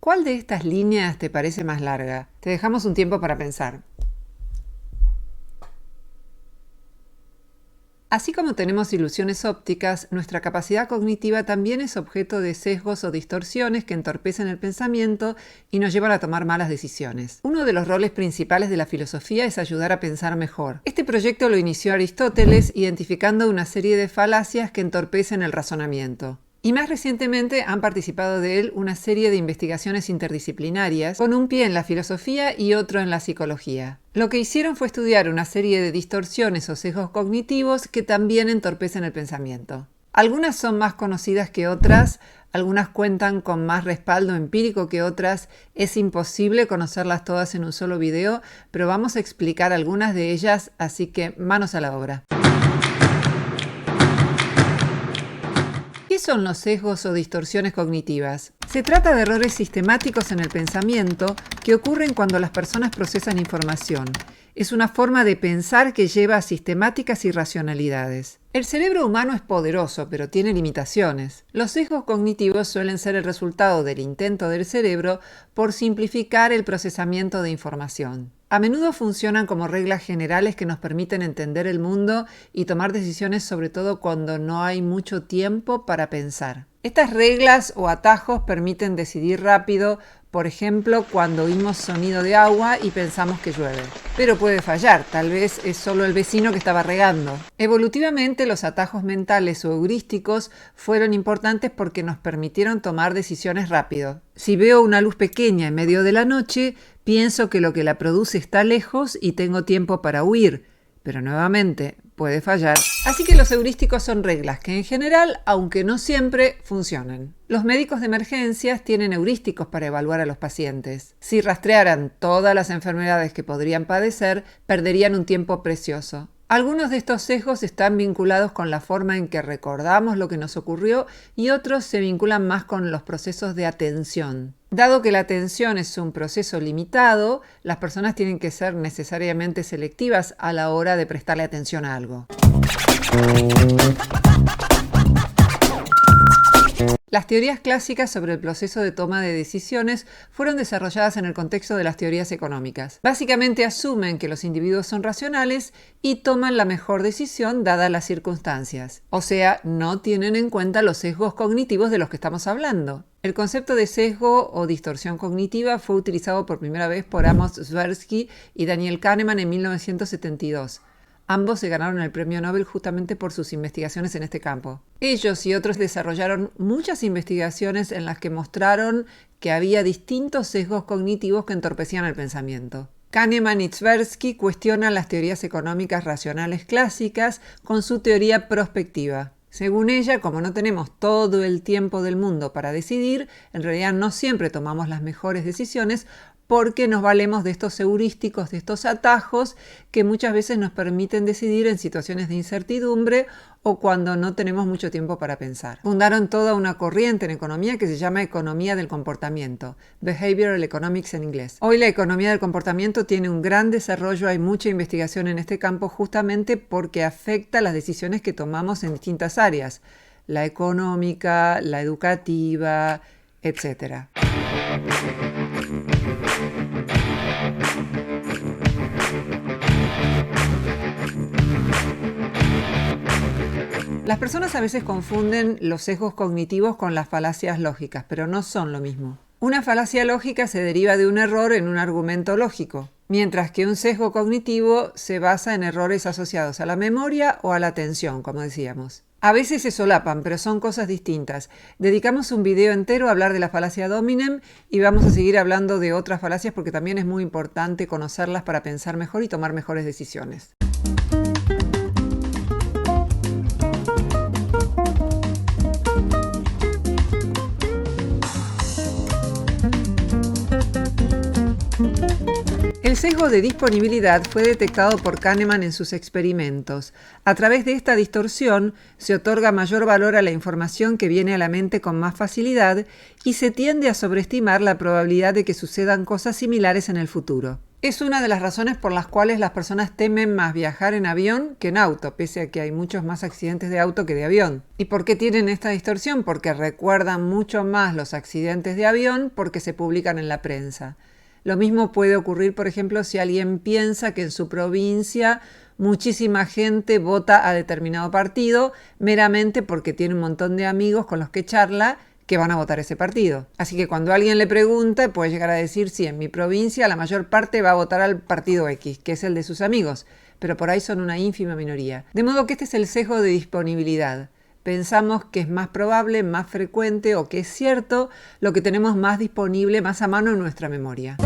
¿Cuál de estas líneas te parece más larga? Te dejamos un tiempo para pensar. Así como tenemos ilusiones ópticas, nuestra capacidad cognitiva también es objeto de sesgos o distorsiones que entorpecen el pensamiento y nos llevan a tomar malas decisiones. Uno de los roles principales de la filosofía es ayudar a pensar mejor. Este proyecto lo inició Aristóteles identificando una serie de falacias que entorpecen el razonamiento. Y más recientemente han participado de él una serie de investigaciones interdisciplinarias, con un pie en la filosofía y otro en la psicología. Lo que hicieron fue estudiar una serie de distorsiones o sesgos cognitivos que también entorpecen el pensamiento. Algunas son más conocidas que otras, algunas cuentan con más respaldo empírico que otras. Es imposible conocerlas todas en un solo video, pero vamos a explicar algunas de ellas, así que manos a la obra. ¿Qué son los sesgos o distorsiones cognitivas? Se trata de errores sistemáticos en el pensamiento que ocurren cuando las personas procesan información. Es una forma de pensar que lleva a sistemáticas irracionalidades. El cerebro humano es poderoso, pero tiene limitaciones. Los sesgos cognitivos suelen ser el resultado del intento del cerebro por simplificar el procesamiento de información. A menudo funcionan como reglas generales que nos permiten entender el mundo y tomar decisiones, sobre todo cuando no hay mucho tiempo para pensar. Estas reglas o atajos permiten decidir rápido, por ejemplo, cuando oímos sonido de agua y pensamos que llueve. Pero puede fallar, tal vez es solo el vecino que estaba regando. Evolutivamente, los atajos mentales o heurísticos fueron importantes porque nos permitieron tomar decisiones rápido. Si veo una luz pequeña en medio de la noche, pienso que lo que la produce está lejos y tengo tiempo para huir. Pero nuevamente, puede fallar. Así que los heurísticos son reglas que en general, aunque no siempre, funcionan. Los médicos de emergencias tienen heurísticos para evaluar a los pacientes. Si rastrearan todas las enfermedades que podrían padecer, perderían un tiempo precioso. Algunos de estos sesgos están vinculados con la forma en que recordamos lo que nos ocurrió y otros se vinculan más con los procesos de atención. Dado que la atención es un proceso limitado, las personas tienen que ser necesariamente selectivas a la hora de prestarle atención a algo. Las teorías clásicas sobre el proceso de toma de decisiones fueron desarrolladas en el contexto de las teorías económicas. Básicamente asumen que los individuos son racionales y toman la mejor decisión dadas las circunstancias. O sea, no tienen en cuenta los sesgos cognitivos de los que estamos hablando. El concepto de sesgo o distorsión cognitiva fue utilizado por primera vez por Amos Tversky y Daniel Kahneman en 1972. Ambos se ganaron el premio Nobel justamente por sus investigaciones en este campo. Ellos y otros desarrollaron muchas investigaciones en las que mostraron que había distintos sesgos cognitivos que entorpecían el pensamiento. Kahneman y Tversky cuestionan las teorías económicas racionales clásicas con su teoría prospectiva. Según ella, como no tenemos todo el tiempo del mundo para decidir, en realidad no siempre tomamos las mejores decisiones porque nos valemos de estos heurísticos, de estos atajos que muchas veces nos permiten decidir en situaciones de incertidumbre o cuando no tenemos mucho tiempo para pensar. Fundaron toda una corriente en economía que se llama economía del comportamiento, Behavioral Economics en inglés. Hoy la economía del comportamiento tiene un gran desarrollo, hay mucha investigación en este campo justamente porque afecta las decisiones que tomamos en distintas áreas, la económica, la educativa, etc. Las personas a veces confunden los sesgos cognitivos con las falacias lógicas, pero no son lo mismo. Una falacia lógica se deriva de un error en un argumento lógico, mientras que un sesgo cognitivo se basa en errores asociados a la memoria o a la atención, como decíamos. A veces se solapan, pero son cosas distintas. Dedicamos un video entero a hablar de la falacia dominem y vamos a seguir hablando de otras falacias porque también es muy importante conocerlas para pensar mejor y tomar mejores decisiones. El sesgo de disponibilidad fue detectado por Kahneman en sus experimentos. A través de esta distorsión se otorga mayor valor a la información que viene a la mente con más facilidad y se tiende a sobreestimar la probabilidad de que sucedan cosas similares en el futuro. Es una de las razones por las cuales las personas temen más viajar en avión que en auto, pese a que hay muchos más accidentes de auto que de avión. ¿Y por qué tienen esta distorsión? Porque recuerdan mucho más los accidentes de avión porque se publican en la prensa. Lo mismo puede ocurrir, por ejemplo, si alguien piensa que en su provincia muchísima gente vota a determinado partido meramente porque tiene un montón de amigos con los que charla que van a votar ese partido. Así que cuando alguien le pregunta, puede llegar a decir, sí, en mi provincia la mayor parte va a votar al partido X, que es el de sus amigos, pero por ahí son una ínfima minoría. De modo que este es el sesgo de disponibilidad. Pensamos que es más probable, más frecuente o que es cierto lo que tenemos más disponible, más a mano en nuestra memoria.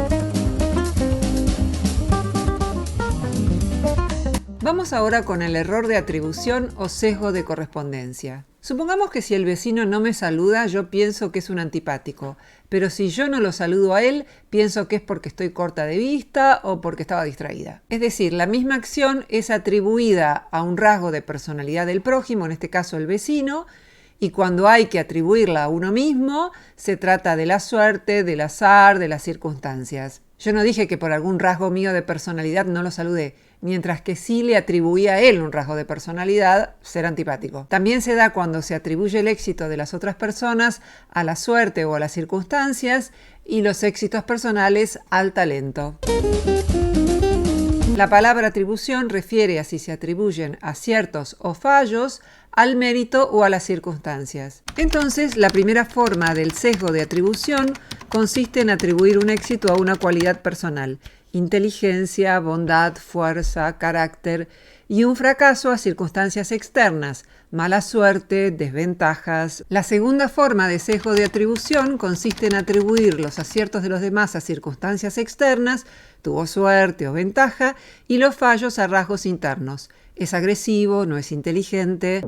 Vamos ahora con el error de atribución o sesgo de correspondencia. Supongamos que si el vecino no me saluda, yo pienso que es un antipático, pero si yo no lo saludo a él, pienso que es porque estoy corta de vista o porque estaba distraída. Es decir, la misma acción es atribuida a un rasgo de personalidad del prójimo, en este caso el vecino, y cuando hay que atribuirla a uno mismo, se trata de la suerte, del azar, de las circunstancias. Yo no dije que por algún rasgo mío de personalidad no lo saludé, mientras que sí le atribuía a él un rasgo de personalidad, ser antipático. También se da cuando se atribuye el éxito de las otras personas a la suerte o a las circunstancias y los éxitos personales al talento. La palabra atribución refiere a si se atribuyen aciertos o fallos al mérito o a las circunstancias. Entonces, la primera forma del sesgo de atribución consiste en atribuir un éxito a una cualidad personal, inteligencia, bondad, fuerza, carácter, y un fracaso a circunstancias externas, mala suerte, desventajas. La segunda forma de sesgo de atribución consiste en atribuir los aciertos de los demás a circunstancias externas, tuvo suerte o ventaja, y los fallos a rasgos internos. Es agresivo, no es inteligente.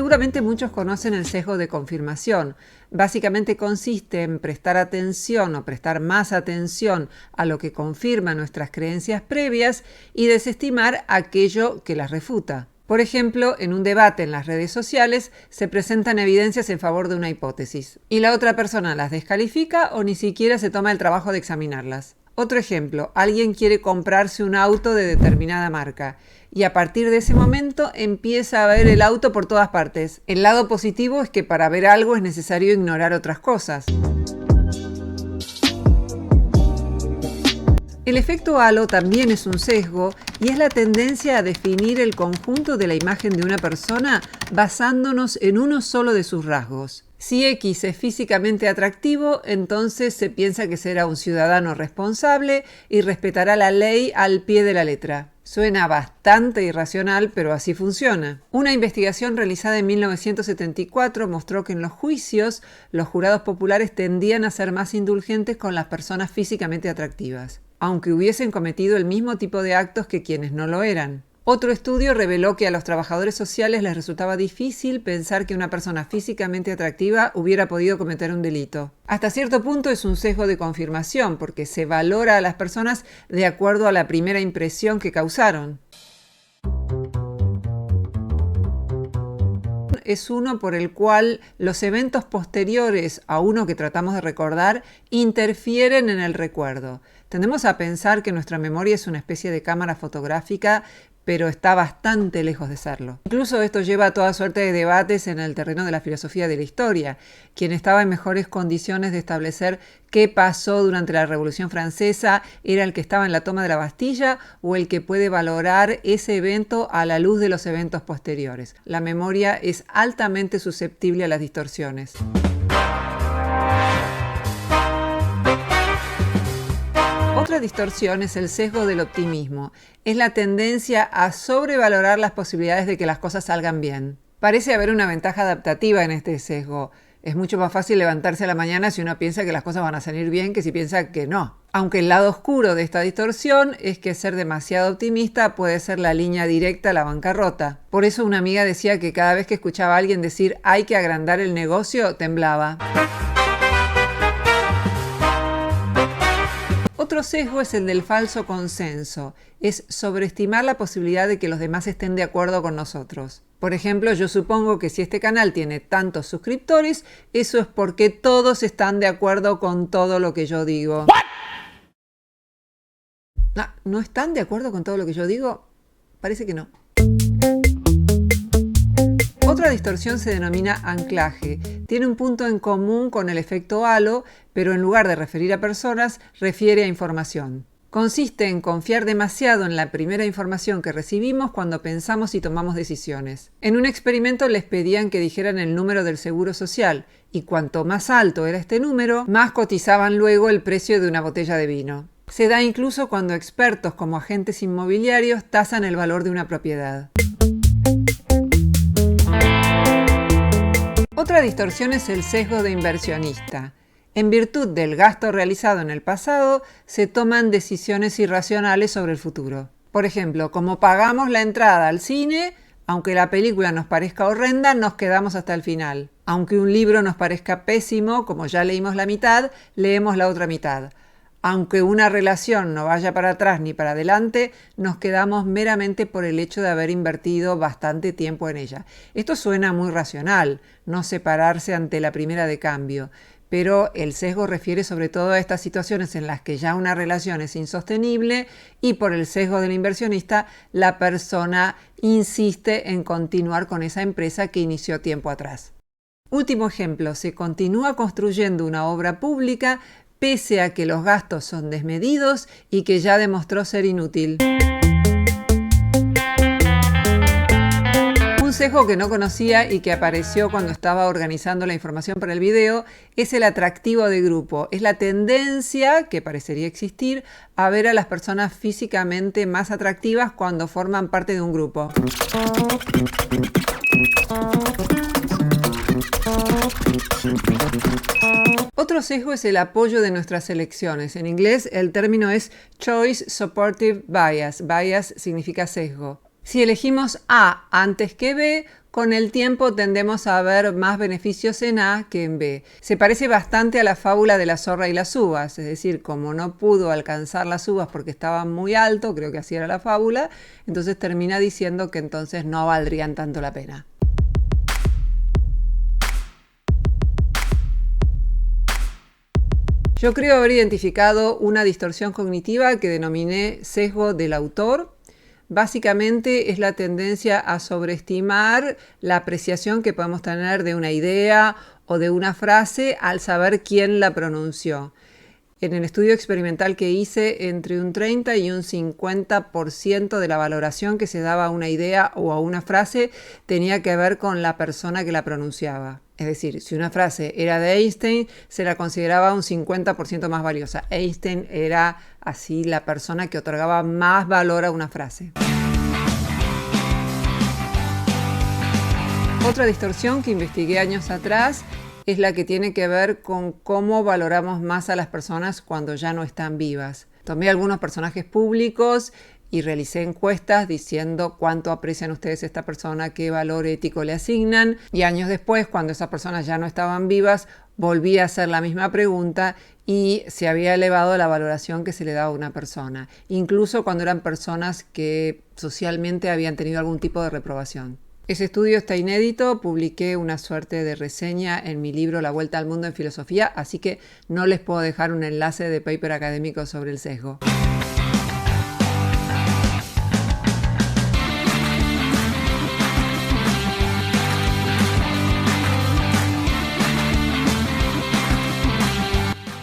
Seguramente muchos conocen el sesgo de confirmación. Básicamente consiste en prestar atención o prestar más atención a lo que confirma nuestras creencias previas y desestimar aquello que las refuta. Por ejemplo, en un debate en las redes sociales se presentan evidencias en favor de una hipótesis y la otra persona las descalifica o ni siquiera se toma el trabajo de examinarlas. Otro ejemplo, alguien quiere comprarse un auto de determinada marca y a partir de ese momento empieza a ver el auto por todas partes. El lado positivo es que para ver algo es necesario ignorar otras cosas. El efecto halo también es un sesgo y es la tendencia a definir el conjunto de la imagen de una persona basándonos en uno solo de sus rasgos. Si X es físicamente atractivo, entonces se piensa que será un ciudadano responsable y respetará la ley al pie de la letra. Suena bastante irracional, pero así funciona. Una investigación realizada en 1974 mostró que en los juicios los jurados populares tendían a ser más indulgentes con las personas físicamente atractivas, aunque hubiesen cometido el mismo tipo de actos que quienes no lo eran. Otro estudio reveló que a los trabajadores sociales les resultaba difícil pensar que una persona físicamente atractiva hubiera podido cometer un delito. Hasta cierto punto es un sesgo de confirmación, porque se valora a las personas de acuerdo a la primera impresión que causaron. Es uno por el cual los eventos posteriores a uno que tratamos de recordar interfieren en el recuerdo. Tendemos a pensar que nuestra memoria es una especie de cámara fotográfica, pero está bastante lejos de serlo. Incluso esto lleva a toda suerte de debates en el terreno de la filosofía de la historia. Quien estaba en mejores condiciones de establecer qué pasó durante la Revolución Francesa era el que estaba en la toma de la Bastilla o el que puede valorar ese evento a la luz de los eventos posteriores. La memoria es altamente susceptible a las distorsiones. Otra distorsión es el sesgo del optimismo. Es la tendencia a sobrevalorar las posibilidades de que las cosas salgan bien. Parece haber una ventaja adaptativa en este sesgo. Es mucho más fácil levantarse a la mañana si uno piensa que las cosas van a salir bien que si piensa que no. Aunque el lado oscuro de esta distorsión es que ser demasiado optimista puede ser la línea directa a la bancarrota. Por eso una amiga decía que cada vez que escuchaba a alguien decir hay que agrandar el negocio, temblaba. Otro sesgo es el del falso consenso. Es sobreestimar la posibilidad de que los demás estén de acuerdo con nosotros. Por ejemplo, yo supongo que si este canal tiene tantos suscriptores, eso es porque todos están de acuerdo con todo lo que yo digo. ¿No están de acuerdo con todo lo que yo digo? Parece que no. Otra distorsión se denomina anclaje. Tiene un punto en común con el efecto halo, pero en lugar de referir a personas, refiere a información. Consiste en confiar demasiado en la primera información que recibimos cuando pensamos y tomamos decisiones. En un experimento les pedían que dijeran el número del seguro social, y cuanto más alto era este número, más cotizaban luego el precio de una botella de vino. Se da incluso cuando expertos como agentes inmobiliarios tasan el valor de una propiedad. Otra distorsión es el sesgo de inversionista. En virtud del gasto realizado en el pasado, se toman decisiones irracionales sobre el futuro. Por ejemplo, como pagamos la entrada al cine, aunque la película nos parezca horrenda, nos quedamos hasta el final. Aunque un libro nos parezca pésimo, como ya leímos la mitad, leemos la otra mitad. Aunque una relación no vaya para atrás ni para adelante, nos quedamos meramente por el hecho de haber invertido bastante tiempo en ella. Esto suena muy racional, no separarse ante la primera de cambio, pero el sesgo refiere sobre todo a estas situaciones en las que ya una relación es insostenible y por el sesgo del inversionista la persona insiste en continuar con esa empresa que inició tiempo atrás. Último ejemplo, se continúa construyendo una obra pública pese a que los gastos son desmedidos y que ya demostró ser inútil. Un sesgo que no conocía y que apareció cuando estaba organizando la información para el video es el atractivo de grupo. Es la tendencia, que parecería existir, a ver a las personas físicamente más atractivas cuando forman parte de un grupo. Otro sesgo es el apoyo de nuestras elecciones. En inglés el término es Choice Supportive Bias. Bias significa sesgo. Si elegimos A antes que B, con el tiempo tendemos a ver más beneficios en A que en B. Se parece bastante a la fábula de la zorra y las uvas, es decir, como no pudo alcanzar las uvas porque estaban muy alto, creo que así era la fábula, entonces termina diciendo que entonces no valdrían tanto la pena. Yo creo haber identificado una distorsión cognitiva que denominé sesgo del autor. Básicamente es la tendencia a sobreestimar la apreciación que podemos tener de una idea o de una frase al saber quién la pronunció. En el estudio experimental que hice, entre un 30 y un 50% de la valoración que se daba a una idea o a una frase tenía que ver con la persona que la pronunciaba. Es decir, si una frase era de Einstein, se la consideraba un 50% más valiosa. Einstein era así la persona que otorgaba más valor a una frase. Otra distorsión que investigué años atrás es la que tiene que ver con cómo valoramos más a las personas cuando ya no están vivas. Tomé algunos personajes públicos y realicé encuestas diciendo cuánto aprecian ustedes a esta persona, qué valor ético le asignan. Y años después, cuando esas personas ya no estaban vivas, volví a hacer la misma pregunta y se había elevado la valoración que se le daba a una persona, incluso cuando eran personas que socialmente habían tenido algún tipo de reprobación. Ese estudio está inédito, publiqué una suerte de reseña en mi libro La Vuelta al Mundo en Filosofía, así que no les puedo dejar un enlace de paper académico sobre el sesgo.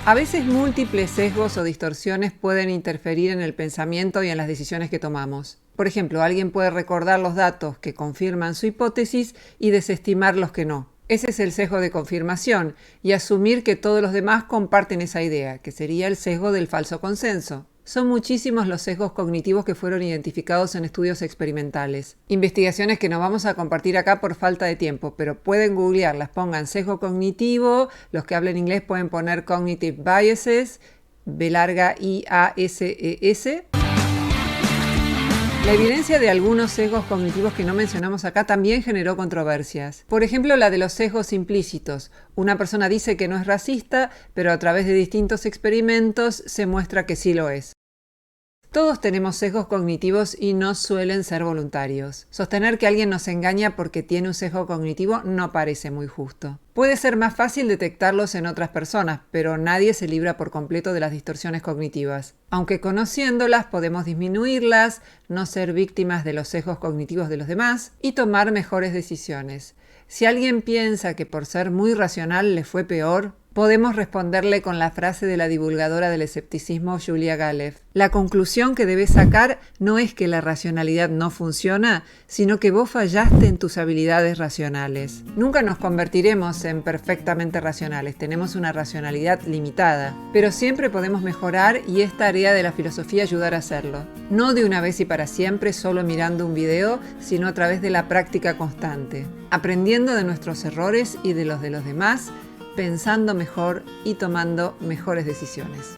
A veces múltiples sesgos o distorsiones pueden interferir en el pensamiento y en las decisiones que tomamos. Por ejemplo, alguien puede recordar los datos que confirman su hipótesis y desestimar los que no. Ese es el sesgo de confirmación y asumir que todos los demás comparten esa idea, que sería el sesgo del falso consenso. Son muchísimos los sesgos cognitivos que fueron identificados en estudios experimentales. Investigaciones que no vamos a compartir acá por falta de tiempo, pero pueden googlearlas, pongan sesgo cognitivo, los que hablen inglés pueden poner cognitive biases, B-I-A-S-E-S. La evidencia de algunos sesgos cognitivos que no mencionamos acá también generó controversias. Por ejemplo, la de los sesgos implícitos. Una persona dice que no es racista, pero a través de distintos experimentos se muestra que sí lo es. Todos tenemos sesgos cognitivos y no suelen ser voluntarios. Sostener que alguien nos engaña porque tiene un sesgo cognitivo no parece muy justo. Puede ser más fácil detectarlos en otras personas, pero nadie se libra por completo de las distorsiones cognitivas. Aunque conociéndolas podemos disminuirlas, no ser víctimas de los sesgos cognitivos de los demás y tomar mejores decisiones. Si alguien piensa que por ser muy racional le fue peor, podemos responderle con la frase de la divulgadora del escepticismo Julia Galef. La conclusión que debes sacar no es que la racionalidad no funciona, sino que vos fallaste en tus habilidades racionales. Nunca nos convertiremos en perfectamente racionales, tenemos una racionalidad limitada, pero siempre podemos mejorar y es tarea de la filosofía ayudar a hacerlo. No de una vez y para siempre solo mirando un video, sino a través de la práctica constante, aprendiendo de nuestros errores y de los demás, pensando mejor y tomando mejores decisiones.